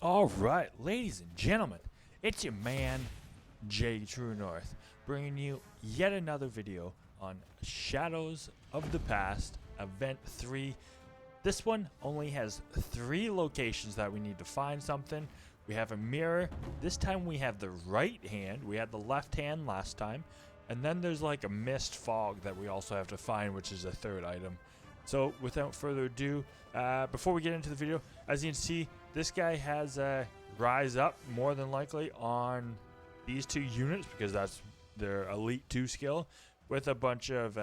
All right, ladies and gentlemen, it's your man, J True North, bringing you yet another video on Shadows of the Past, Event 3. This one only has 3 locations that we need to find something. We have a mirror. This time we have the right hand. We had the left hand last time. And then there's like a mist fog that we also have to find, which is a 3rd item. So without further ado, before we get into the video, as you can see, this guy has Rise Up more than likely on these 2 units because that's their Elite 2 skill, with a bunch of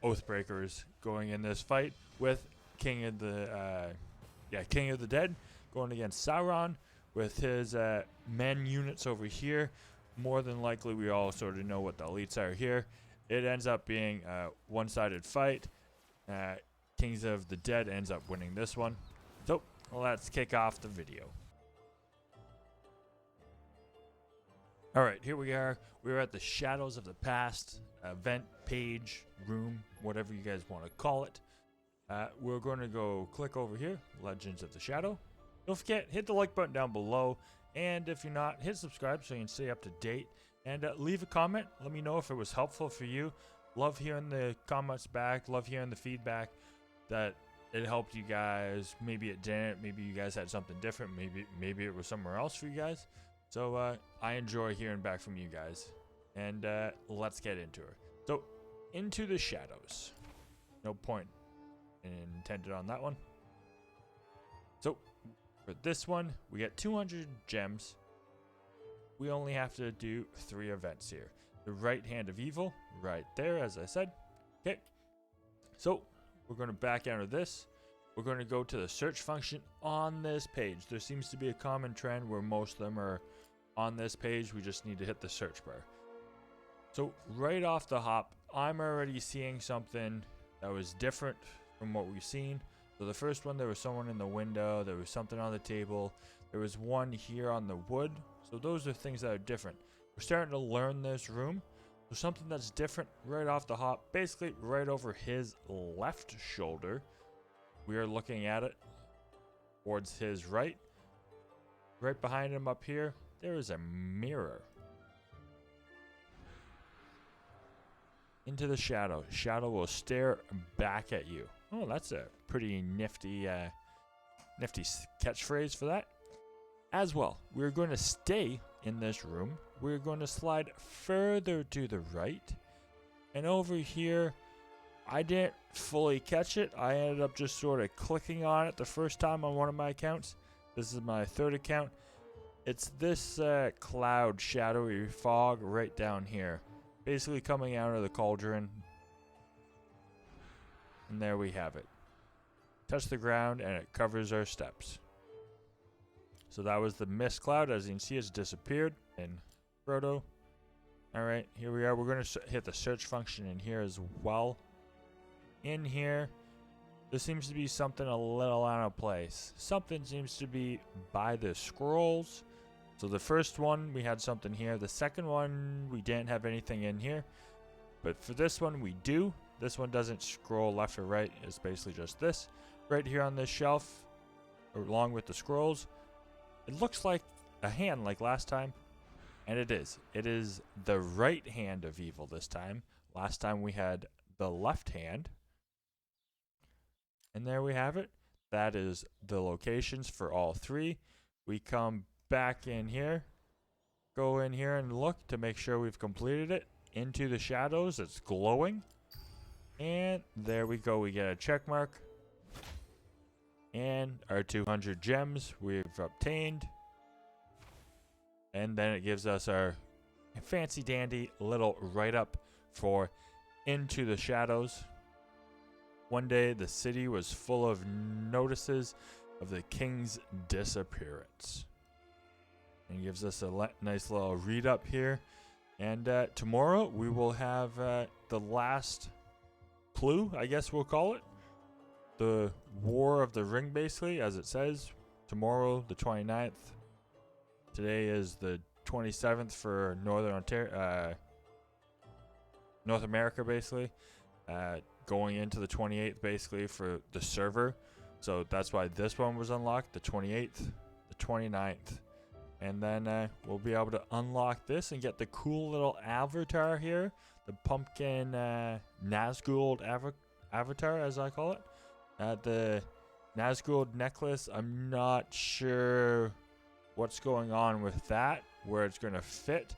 Oathbreakers going in this fight with King of the Dead going against Sauron with his men units over here. More than likely, we all sort of know what the elites are here. It ends up being a one-sided fight. Kings of the Dead ends up winning this one. So let's kick off the video. Alright, here we are. We're at the Shadows of the Past event page, room, whatever you guys want to call it. We're going to go click over here, Legends of the Shadow. Don't forget, hit the like button down below. And if you're not, hit subscribe so you can stay up to date. And leave a comment. Let me know if it was helpful for you. Love hearing the comments back. Love hearing the feedback that it helped you guys. Maybe it didn't. Maybe you guys had something different. Maybe it was somewhere else for you guys. So I enjoy hearing back from you guys. And let's get into it. So, into the shadows. No point intended on that one. So, for this one, we get 200 gems. We only have to do 3 events here. The right hand of evil, right there, as I said. Okay. So, we're going to back out of this. We're going to go to the search function on this page. There seems to be a common trend where most of them are on this page. We just need to hit the search bar. So, right off the hop, I'm already seeing something that was different from what we've seen. So the first one, there was someone in the window, there was something on the table, there was one here on the wood. So those are things that are different. We're starting to learn this room. So something that's different right off the hop, basically right over his left shoulder. We are looking at it towards his right. Right behind him up here, there is a mirror. Into the shadow. Shadow will stare back at you. Oh, that's a pretty nifty catchphrase for that. As well, we're going to stay in this room. We're going to slide further to the right. And over here, I didn't fully catch it. I ended up just sort of clicking on it the first time on one of my accounts. This is my 3rd account. It's this cloud, shadowy fog right down here. Basically coming out of the cauldron. And there we have it. Touch the ground and it covers our steps. So that was the mist cloud. As you can see, it's disappeared in Frodo. Alright, here we are. We're going to hit the search function in here as well. In here, there seems to be something a little out of place. Something seems to be by the scrolls. So the first one, we had something here. The second one, we didn't have anything in here. But for this one, we do. This one doesn't scroll left or right. It's basically just this. Right here on this shelf, along with the scrolls. It looks like a hand like last time. And it is. It is the right hand of evil this time. Last time we had the left hand. And there we have it. That is the locations for all 3. We come back in here. Go in here and look to make sure we've completed it. Into the shadows. It's glowing. And there we go. We get a check mark. And our 200 gems we've obtained. And then it gives us our fancy dandy little write-up for Into the Shadows. One day the city was full of notices of the king's disappearance. And gives us a nice little read-up here. And tomorrow we will have the last clue, I guess we'll call it. The War of the Ring, basically, as it says. Tomorrow, the 29th. Today is the 27th for Northern Ontario, North America, basically. Going into the 28th, basically, for the server. So that's why this one was unlocked, the 28th. the 29th. And then we'll be able to unlock this and get the cool little avatar here. The pumpkin Nazgul avatar, as I call it. The Nazgul necklace, I'm not sure what's going on with that, where it's going to fit.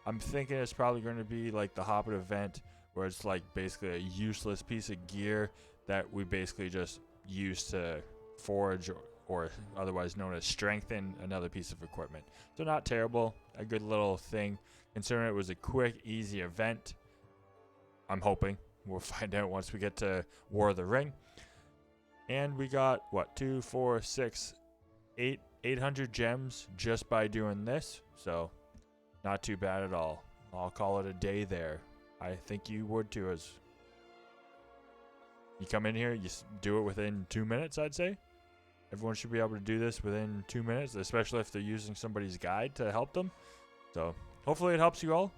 I'm thinking it's probably going to be like the Hobbit event, where it's like basically a useless piece of gear that we basically just use to forge or otherwise known as strengthen another piece of equipment. So not terrible, a good little thing. Considering it was a quick, easy event, I'm hoping. We'll find out once we get to War of the Ring. And we got, what, 2, 4, 6, 800 gems just by doing this. So not too bad at all. I'll call it a day there. I think you would too. As you come in here, you do it within 2 minutes, I'd say. Everyone should be able to do this within 2 minutes, especially if they're using somebody's guide to help them. So hopefully it helps you all.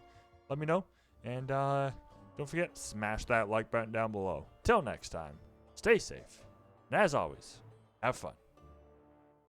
Let me know. And don't forget, smash that like button down below. Till next time, stay safe. And as always, have fun.